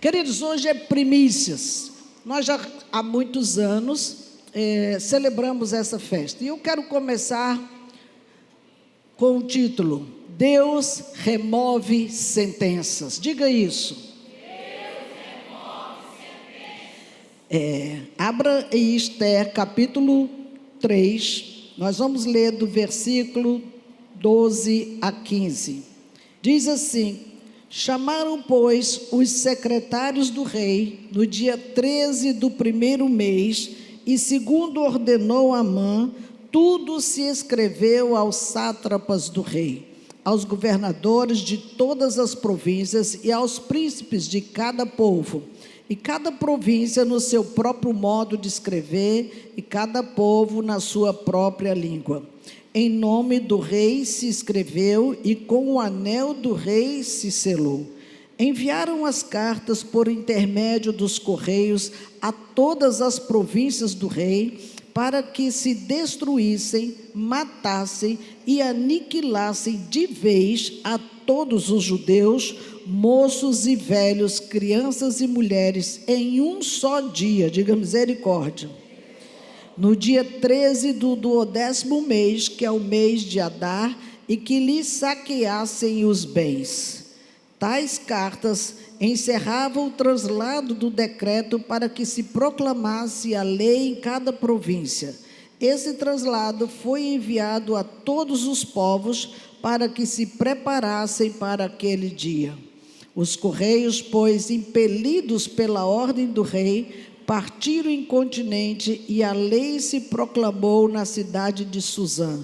Queridos, hoje é primícias. Nós já há muitos anos celebramos essa festa. E eu quero começar com o título: Deus remove sentenças. Diga isso. Deus remove sentenças. Abra em Esther, capítulo 3. Nós vamos ler do versículo 12 a 15. Diz assim: chamaram, pois, os secretários do rei no dia 13 do primeiro mês, e segundo ordenou Amã, tudo se escreveu aos sátrapas do rei, aos governadores de todas as províncias e aos príncipes de cada povo, e cada província no seu próprio modo de escrever, e cada povo na sua própria língua. Em nome do rei se escreveu, e com o anel do rei se selou. Enviaram as cartas por intermédio dos correios a todas as províncias do rei, para que se destruíssem, matassem e aniquilassem de vez a todos os judeus, moços e velhos, crianças e mulheres, em um só dia. Diga misericórdia. No dia 13 do 10º mês, que é o mês de Adar, e que lhe saqueassem os bens. Tais cartas encerravam o traslado do decreto para que se proclamasse a lei em cada província. Esse traslado foi enviado a todos os povos para que se preparassem para aquele dia. Os correios, pois, impelidos pela ordem do rei, partiram incontinenti, e a lei se proclamou na cidade de Suzã.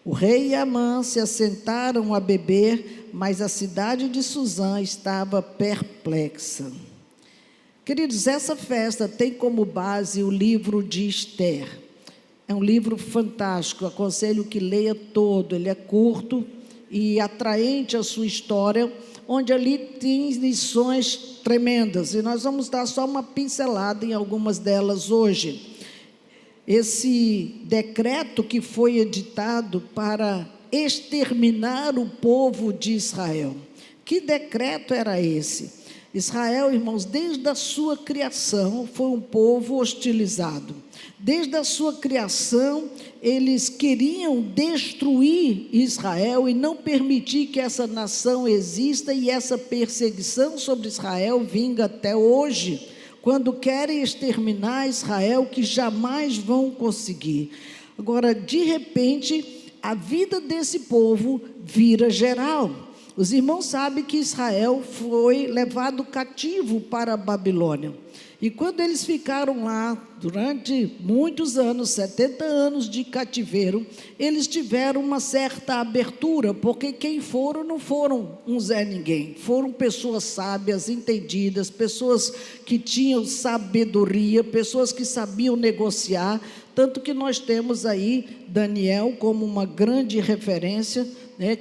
O rei e Amã se assentaram a beber, mas a cidade de Suzã estava perplexa. Queridos, essa festa tem como base o livro de Esther. É um livro fantástico, aconselho que leia todo. Ele é curto e atraente a sua história, onde ali tem lições tremendas, e nós vamos dar só uma pincelada em algumas delas hoje. Esse decreto que foi editado para exterminar o povo de Israel. Que decreto era esse? Israel, irmãos, desde a sua criação, foi um povo hostilizado. Desde a sua criação, eles queriam destruir Israel e não permitir que essa nação exista, e essa perseguição sobre Israel vinga até hoje, quando querem exterminar Israel, que jamais vão conseguir. Agora, de repente, a vida desse povo vira geral. Os irmãos sabem que Israel foi levado cativo para a Babilônia. E quando eles ficaram lá durante muitos anos, 70 anos de cativeiro, eles tiveram uma certa abertura, porque quem foram não foram um Zé Ninguém, foram pessoas sábias, entendidas, pessoas que tinham sabedoria, pessoas que sabiam negociar, tanto que nós temos aí Daniel como uma grande referência,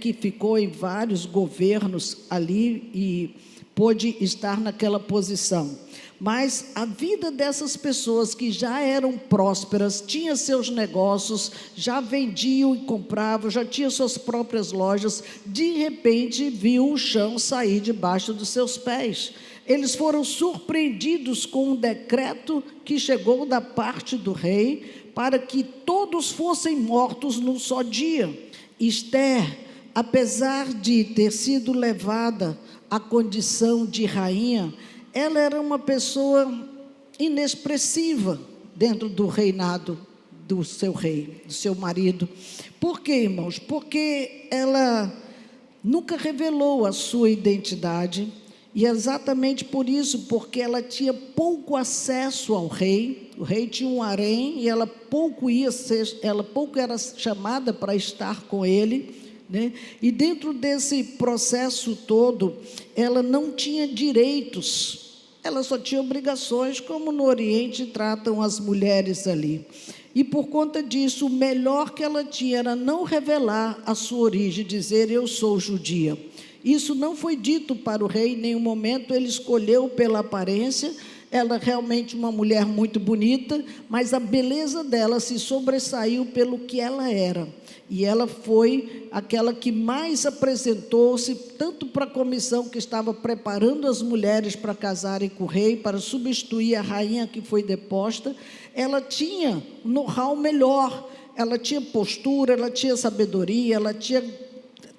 que ficou em vários governos ali e pôde estar naquela posição. Mas a vida dessas pessoas que já eram prósperas, tinham seus negócios, já vendiam e compravam, já tinham suas próprias lojas, de repente viu o chão sair debaixo dos seus pés. Eles foram surpreendidos com um decreto que chegou da parte do rei, para que todos fossem mortos num só dia. Esther, apesar de ter sido levada à condição de rainha, ela era uma pessoa inexpressiva dentro do reinado do seu rei, do seu marido. Por quê, irmãos? Porque ela nunca revelou a sua identidade, e exatamente por isso, porque ela tinha pouco acesso ao rei. O rei tinha um harém e ela pouco era chamada para estar com ele, E dentro desse processo todo, ela não tinha direitos, ela só tinha obrigações, como no Oriente tratam as mulheres ali. E por conta disso, o melhor que ela tinha era não revelar a sua origem, dizer: eu sou judia. Isso não foi dito para o rei em nenhum momento. Ele escolheu pela aparência, Ela é realmente uma mulher muito bonita, mas a beleza dela se sobressaiu pelo que ela era. E ela foi aquela que mais apresentou-se, tanto para a comissão que estava preparando as mulheres para casarem com o rei, para substituir a rainha que foi deposta. Ela tinha um know-how melhor, ela tinha postura, ela tinha sabedoria, ela tinha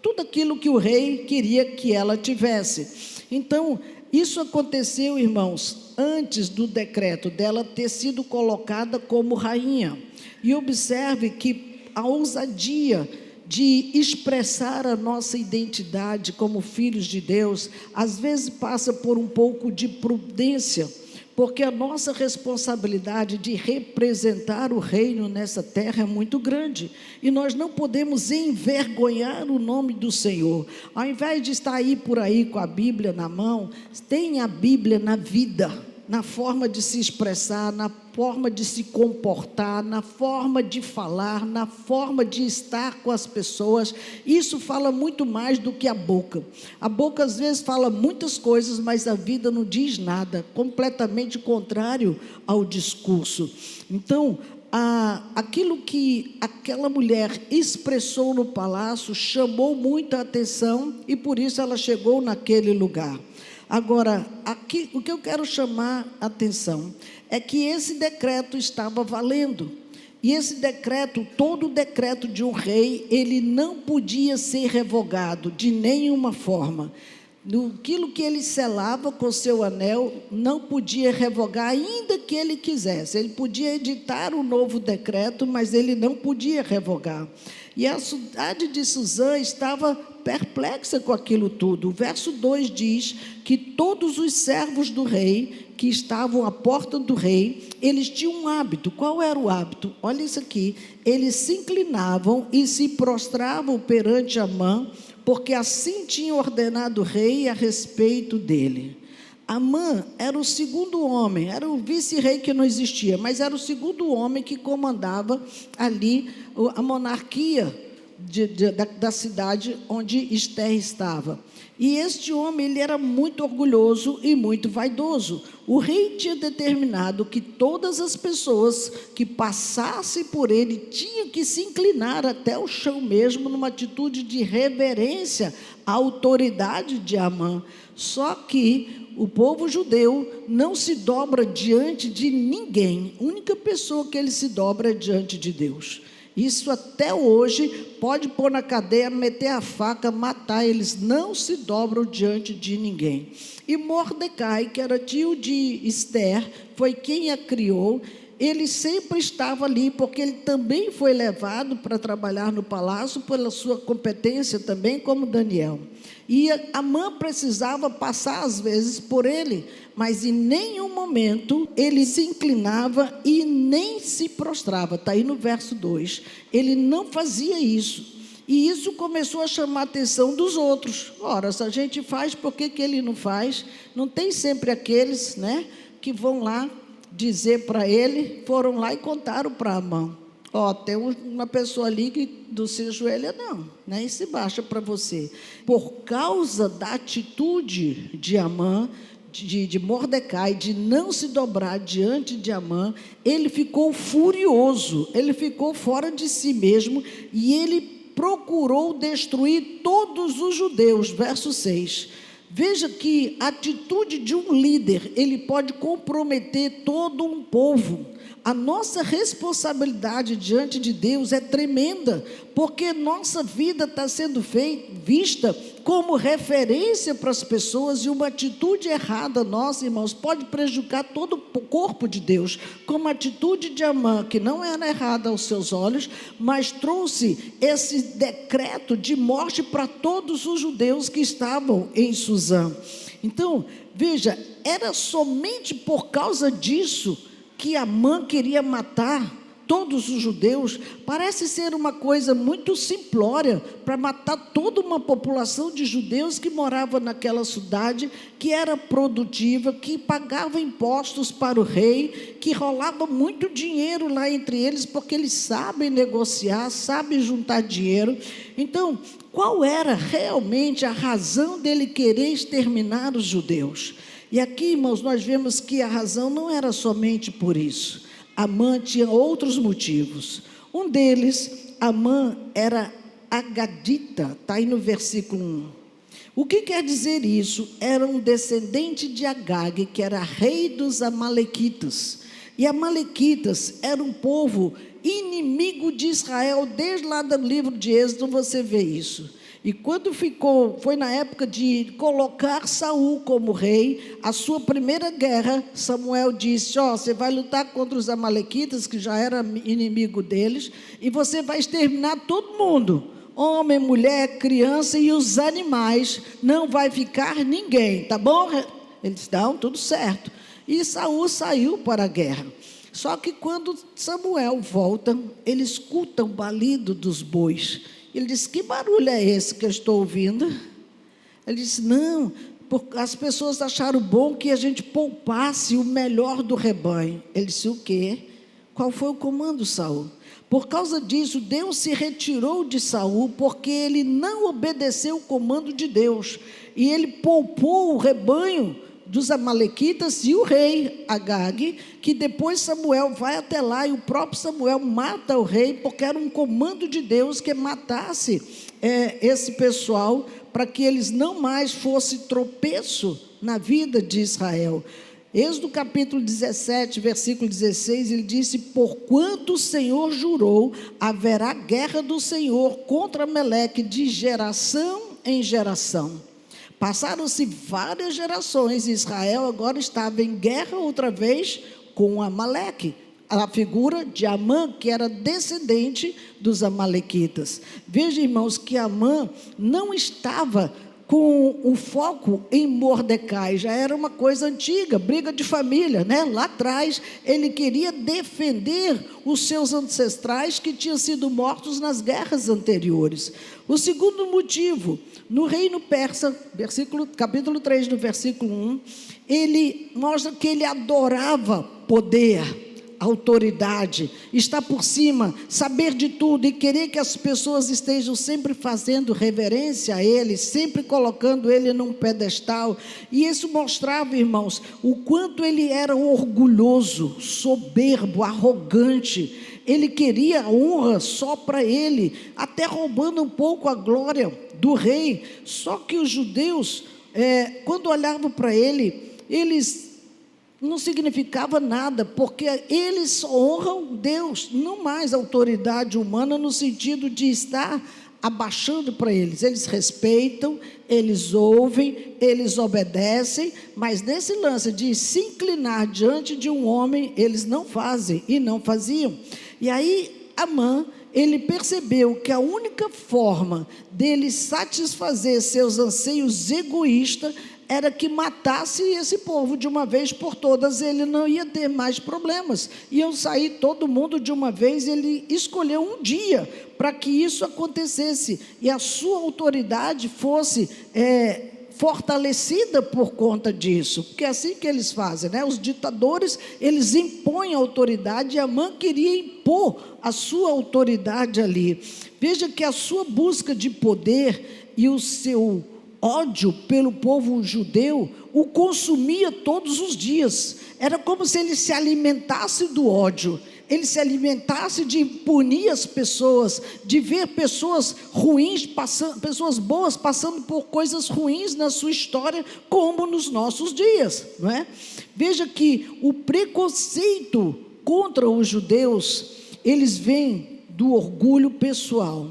tudo aquilo que o rei queria que ela tivesse. Então, isso aconteceu, irmãos, antes do decreto dela ter sido colocada como rainha. E observe que a ousadia de expressar a nossa identidade como filhos de Deus, às vezes passa por um pouco de prudência, porque a nossa responsabilidade de representar o reino nessa terra é muito grande, e nós não podemos envergonhar o nome do Senhor. Ao invés de estar aí por aí com a Bíblia na mão, tenha a Bíblia na vida, na forma de se expressar, na forma de se comportar, na forma de falar, na forma de estar com as pessoas. Isso fala muito mais do que a boca. A boca às vezes fala muitas coisas, mas a vida não diz nada, completamente contrário ao discurso. Então, aquilo que aquela mulher expressou no palácio chamou muita atenção, e por isso ela chegou naquele lugar. Agora, aqui, o que eu quero chamar a atenção é que esse decreto estava valendo. E esse decreto, todo decreto de um rei, ele não podia ser revogado de nenhuma forma. Aquilo que ele selava com seu anel, não podia revogar, ainda que ele quisesse. Ele podia editar um novo decreto, mas ele não podia revogar. E a cidade de Suzã estava perplexa com aquilo tudo. O verso 2 diz que todos os servos do rei, que estavam à porta do rei, eles tinham um hábito. Qual era o hábito? Olha isso aqui. Eles se inclinavam e se prostravam perante Amã, porque assim tinha ordenado o rei a respeito dele. Amã era o segundo homem, era o vice-rei que não existia, mas era o segundo homem que comandava ali a monarquia da cidade onde Ester estava. E este homem, ele era muito orgulhoso e muito vaidoso. O rei tinha determinado que todas as pessoas que passassem por ele tinham que se inclinar até o chão mesmo, numa atitude de reverência à autoridade de Amã. Só que o povo judeu não se dobra diante de ninguém. A única pessoa que ele se dobra é diante de Deus. Isso até hoje pode pôr na cadeia, meter a faca, matar. Eles não se dobram diante de ninguém. E Mordecai, que era tio de Ester, foi quem a criou. Ele sempre estava ali, porque ele também foi levado para trabalhar no palácio, pela sua competência também, como Daniel. E Amã precisava passar às vezes por ele, mas em nenhum momento ele se inclinava e nem se prostrava. Está aí no verso 2. Ele não fazia isso. E isso começou a chamar a atenção dos outros. Ora, se a gente faz, por que ele não faz? Não tem sempre aqueles, né, que vão lá dizer para ele, foram lá e contaram para Amã. Tem uma pessoa ali que não se ajoelha não, nem se baixa para você. Por causa da atitude de Amã, de Mordecai, de não se dobrar diante de Amã, ele ficou furioso, ele ficou fora de si mesmo, e ele procurou destruir todos os judeus. Verso 6. Veja que a atitude de um líder, ele pode comprometer todo um povo. A nossa responsabilidade diante de Deus é tremenda, porque nossa vida está sendo vista como referência para as pessoas, e uma atitude errada nossa, irmãos, pode prejudicar todo o corpo de Deus, como a atitude de Amã, que não era errada aos seus olhos, mas trouxe esse decreto de morte para todos os judeus que estavam em Suzã. Então, veja, era somente por causa disso que Amã queria matar todos os judeus. Parece ser uma coisa muito simplória para matar toda uma população de judeus que morava naquela cidade, que era produtiva, que pagava impostos para o rei, que rolava muito dinheiro lá entre eles, porque eles sabem negociar, sabem juntar dinheiro. Então, qual era realmente a razão dele querer exterminar os judeus? E aqui, irmãos, nós vemos que a razão não era somente por isso. Amã tinha outros motivos. Um deles, Amã era agadita, está aí no versículo 1. O que quer dizer isso? Era um descendente de Agag, que era rei dos amalequitas. E amalequitas era um povo inimigo de Israel, desde lá do livro de Êxodo você vê isso. E quando foi na época de colocar Saul como rei, a sua primeira guerra, Samuel disse, você vai lutar contra os amalequitas, que já era inimigo deles, e você vai exterminar todo mundo, homem, mulher, criança e os animais, não vai ficar ninguém, tá bom? Eles dão tudo certo. E Saul saiu para a guerra. Só que quando Samuel volta, ele escuta o balido dos bois. Ele disse, que barulho é esse que eu estou ouvindo? Ele disse, não, as pessoas acharam bom que a gente poupasse o melhor do rebanho. Ele disse, o quê? Qual foi o comando, Saul? Por causa disso, Deus se retirou de Saul, porque ele não obedeceu o comando de Deus. E ele poupou o rebanho dos amalequitas e o rei Agag, que depois Samuel vai até lá e o próprio Samuel mata o rei, porque era um comando de Deus que matasse esse pessoal, para que eles não mais fossem tropeço na vida de Israel. Êxodo capítulo 17, versículo 16, ele disse, porquanto o Senhor jurou, haverá guerra do Senhor contra Amaleque de geração em geração. Passaram-se várias gerações e Israel agora estava em guerra outra vez com Amaleque, a figura de Amã, que era descendente dos amalequitas. Veja, irmãos, que Amã não estava com o foco em Mordecai, já era uma coisa antiga, briga de família, né? Lá atrás ele queria defender os seus ancestrais que tinham sido mortos nas guerras anteriores. O segundo motivo, no reino persa, capítulo 3, no versículo 1, ele mostra que ele adorava poder, autoridade, estar por cima, saber de tudo e querer que as pessoas estejam sempre fazendo reverência a ele, sempre colocando ele num pedestal. E isso mostrava, irmãos, o quanto ele era orgulhoso, soberbo, arrogante. Ele queria a honra só para ele, até roubando um pouco a glória do rei. Só que os judeus, quando olhavam para ele, eles não significava nada, porque eles honram Deus, não mais a autoridade humana, no sentido de estar abaixando para eles. Eles respeitam, eles ouvem, eles obedecem, mas nesse lance de se inclinar diante de um homem, eles não fazem e não faziam. E aí Amã, ele percebeu que a única forma dele satisfazer seus anseios egoístas era que matasse esse povo de uma vez por todas, ele não ia ter mais problemas, iam sair todo mundo de uma vez. Ele escolheu um dia para que isso acontecesse, e a sua autoridade fosse fortalecida por conta disso, porque é assim que eles fazem, né? Os ditadores, eles impõem a autoridade, e Amã queria impor a sua autoridade ali. Veja que a sua busca de poder e o seu ódio pelo povo judeu o consumia todos os dias. Era como se ele se alimentasse do ódio, ele se alimentasse de punir as pessoas, de ver pessoas ruins pessoas boas passando por coisas ruins na sua história, como nos nossos dias, não é? Veja que o preconceito contra os judeus, eles vêm do orgulho pessoal.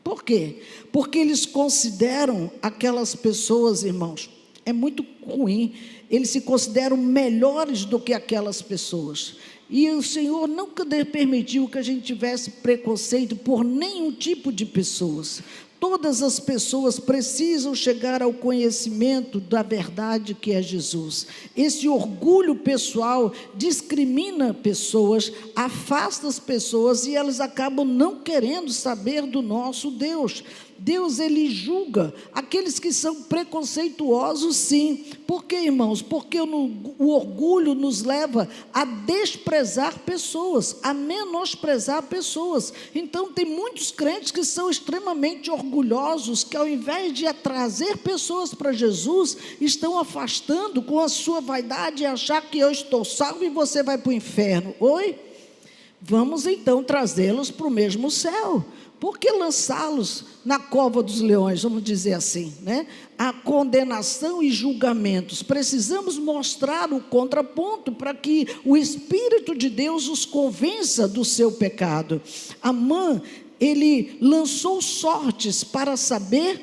Por quê? Porque eles consideram aquelas pessoas, irmãos, é muito ruim, eles se consideram melhores do que aquelas pessoas. E o Senhor nunca permitiu que a gente tivesse preconceito por nenhum tipo de pessoas. Todas as pessoas precisam chegar ao conhecimento da verdade que é Jesus. Esse orgulho pessoal discrimina pessoas, afasta as pessoas, e elas acabam não querendo saber do nosso Deus. Deus, ele julga aqueles que são preconceituosos, sim. Por quê, irmãos? Porque o orgulho nos leva a desprezar pessoas, a menosprezar pessoas. Então, tem muitos crentes que são extremamente orgulhosos, que ao invés de trazer pessoas para Jesus, estão afastando com a sua vaidade e achar que eu estou salvo e você vai para o inferno. Oi? Vamos então trazê-los para o mesmo céu. Por que lançá-los na cova dos leões, vamos dizer assim, né? A condenação e julgamentos. Precisamos mostrar o contraponto para que o Espírito de Deus os convença do seu pecado. Amã, ele lançou sortes para saber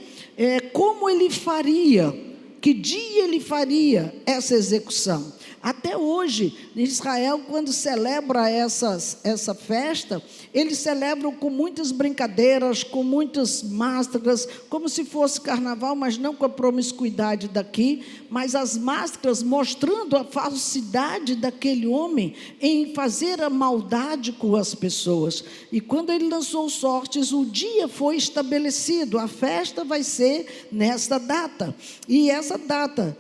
como ele faria, que dia ele faria essa execução. Até hoje, em Israel, quando celebra essa festa, eles celebram com muitas brincadeiras, com muitas máscaras, como se fosse carnaval, mas não com a promiscuidade daqui, mas as máscaras mostrando a falsidade daquele homem em fazer a maldade com as pessoas. E quando ele lançou sortes, o dia foi estabelecido, a festa vai ser nesta data. E essa data,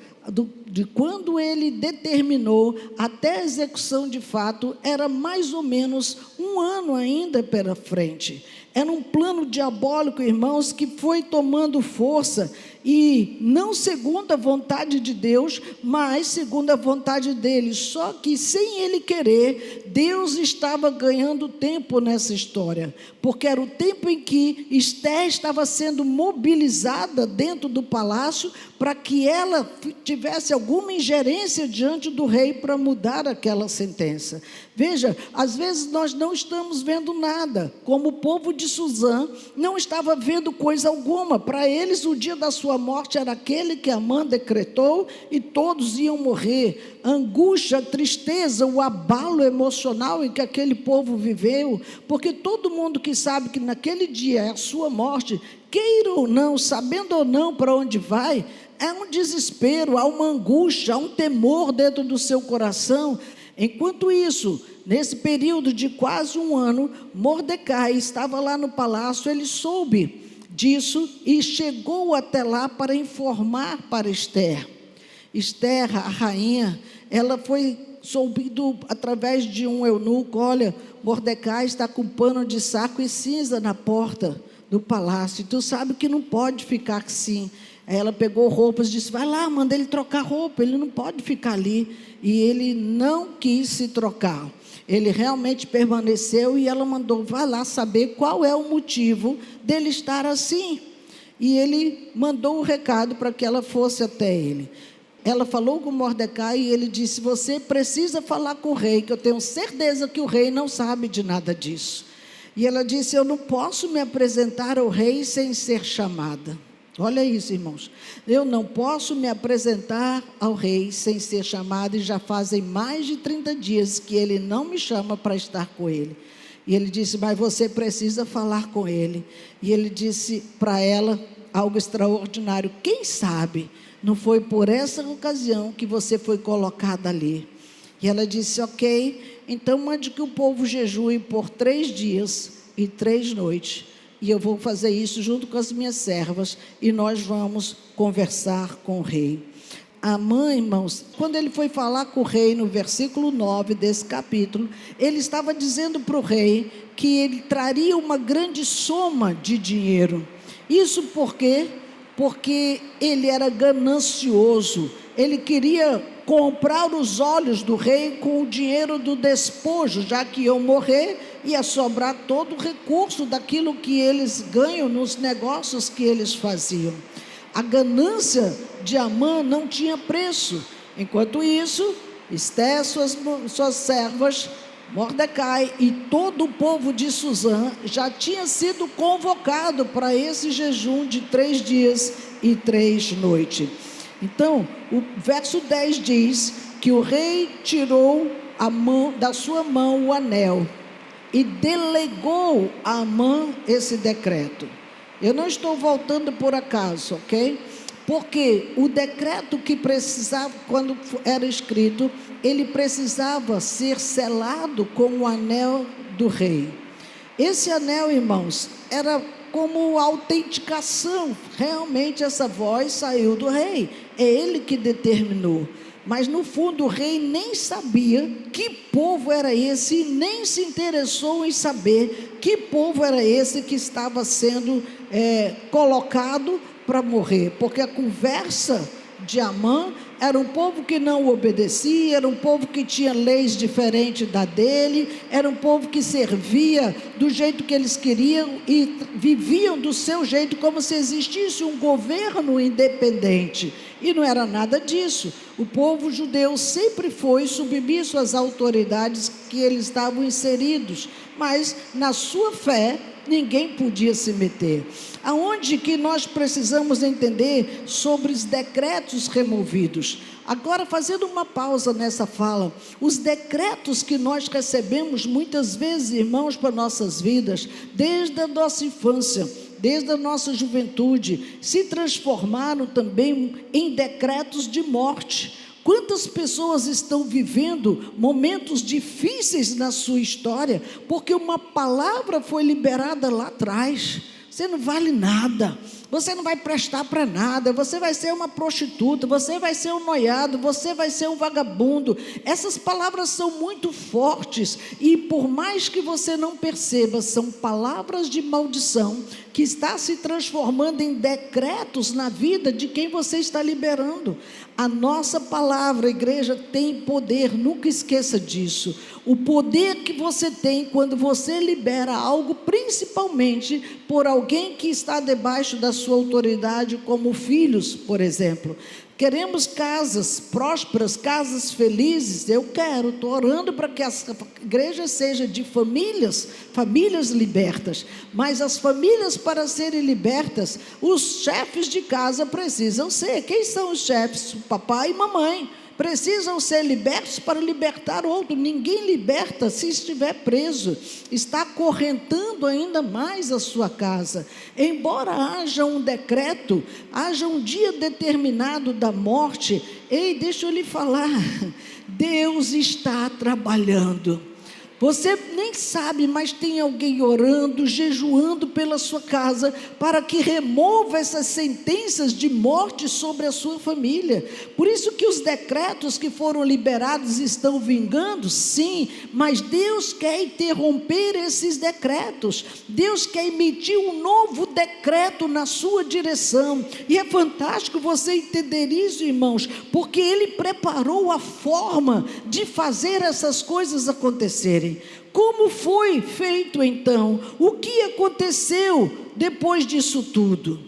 de quando ele determinou até a execução de fato, era mais ou menos 1 ano ainda pela frente. Era um plano diabólico, irmãos, que foi tomando força, e não segundo a vontade de Deus, mas segundo a vontade dele. Só que sem ele querer, Deus estava ganhando tempo nessa história, porque era o tempo em que Esther estava sendo mobilizada dentro do palácio para que ela tivesse alguma ingerência diante do rei para mudar aquela sentença. Veja, às vezes nós não estamos vendo nada, como o povo de Suzã não estava vendo coisa alguma. Para eles o dia da sua morte era aquele que Amã decretou e todos iam morrer. A angústia, a tristeza, o abalo emocional em que aquele povo viveu, porque todo mundo que sabe que naquele dia é a sua morte, queira ou não, sabendo ou não para onde vai, é um desespero, há uma angústia, há um temor dentro do seu coração. Enquanto isso, nesse período de quase 1 ano, Mordecai estava lá no palácio, ele soube disso e chegou até lá para informar para Esther. Esther, a rainha, ela foi soubido através de um eunuco: olha, Mordecai está com pano de saco e cinza na porta do palácio, tu sabe que não pode ficar assim. Aí ela pegou roupas e disse: vai lá, manda ele trocar roupa, ele não pode ficar ali. E ele não quis se trocar, ele realmente permaneceu, e ela mandou: vai lá saber qual é o motivo dele estar assim. E ele mandou o recado para que ela fosse até ele. Ela falou com Mordecai e ele disse: você precisa falar com o rei, que eu tenho certeza que o rei não sabe de nada disso. E ela disse: eu não posso me apresentar ao rei sem ser chamada. Olha isso, irmãos, eu não posso me apresentar ao rei sem ser chamada, e já fazem mais de 30 dias que ele não me chama para estar com ele. E ele disse: mas você precisa falar com ele. E ele disse para ela algo extraordinário: quem sabe não foi por essa ocasião que você foi colocada ali. E ela disse: ok, então mande que o povo jejue por 3 dias e 3 noites, e eu vou fazer isso junto com as minhas servas, e nós vamos conversar com o rei. Amã, irmãos, quando ele foi falar com o rei, no versículo 9 desse capítulo, ele estava dizendo para o rei que ele traria uma grande soma de dinheiro. Isso por quê? Porque ele era ganancioso, ele queria comprar os olhos do rei com o dinheiro do despojo, já que iam morrer, ia sobrar todo o recurso daquilo que eles ganham nos negócios que eles faziam. A ganância de Amã não tinha preço. Enquanto isso, Esther, suas servas, Mordecai e todo o povo de Suzã já tinha sido convocado para esse jejum de 3 dias e 3 noites. Então, o verso 10 diz que o rei tirou da sua mão o anel e delegou a Amã esse decreto. Eu não estou voltando por acaso, ok? Porque o decreto que precisava, quando era escrito, ele precisava ser selado com o anel do rei. Esse anel, irmãos, era como autenticação. Realmente essa voz saiu do rei, é ele que determinou. Mas no fundo o rei nem sabia que povo era esse, nem se interessou em saber que povo era esse que estava sendo colocado para morrer, porque a conversa de Amã era um povo que não obedecia, era um povo que tinha leis diferentes da dele, era um povo que servia do jeito que eles queriam e viviam do seu jeito, como se existisse um governo independente, e não era nada disso. O povo judeu sempre foi submisso às autoridades que eles estavam inseridos, mas na sua fé ninguém podia se meter. Aonde que nós precisamos entender sobre os decretos removidos? Agora, fazendo uma pausa nessa fala, os decretos que nós recebemos muitas vezes, irmãos, para nossas vidas, desde a nossa infância, desde a nossa juventude, se transformaram também em decretos de morte. Quantas pessoas estão vivendo momentos difíceis na sua história, porque uma palavra foi liberada lá atrás: você não vale nada, você não vai prestar para nada, você vai ser uma prostituta, você vai ser um noiado, você vai ser um vagabundo. Essas palavras são muito fortes e, por mais que você não perceba, são palavras de maldição que está se transformando em decretos na vida de quem você está liberando. A nossa palavra, igreja, tem poder, nunca esqueça disso. O poder que você tem quando você libera algo, principalmente por alguém que está debaixo da sua autoridade, como filhos, por exemplo. Queremos casas prósperas, casas felizes. Eu quero, estou orando para que a igreja seja de famílias libertas. Mas as famílias, para serem libertas, os chefes de casa precisam ser. Quem são os chefes? Papai e mamãe. Precisam ser libertos para libertar outro. Ninguém liberta se estiver preso, está acorrentando ainda mais a sua casa. Embora haja um decreto, haja um dia determinado da morte, ei, deixa eu lhe falar, Deus está trabalhando. Você nem sabe, mas tem alguém orando, jejuando pela sua casa, para que remova essas sentenças de morte sobre a sua família. Por isso que os decretos que foram liberados estão vingando, sim, mas Deus quer interromper esses decretos. Deus quer emitir um novo decreto na sua direção. E é fantástico você entender isso, irmãos, porque Ele preparou a forma de fazer essas coisas acontecerem. Como foi feito então? O que aconteceu depois disso tudo?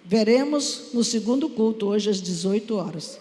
Veremos no segundo culto, hoje às 18 horas.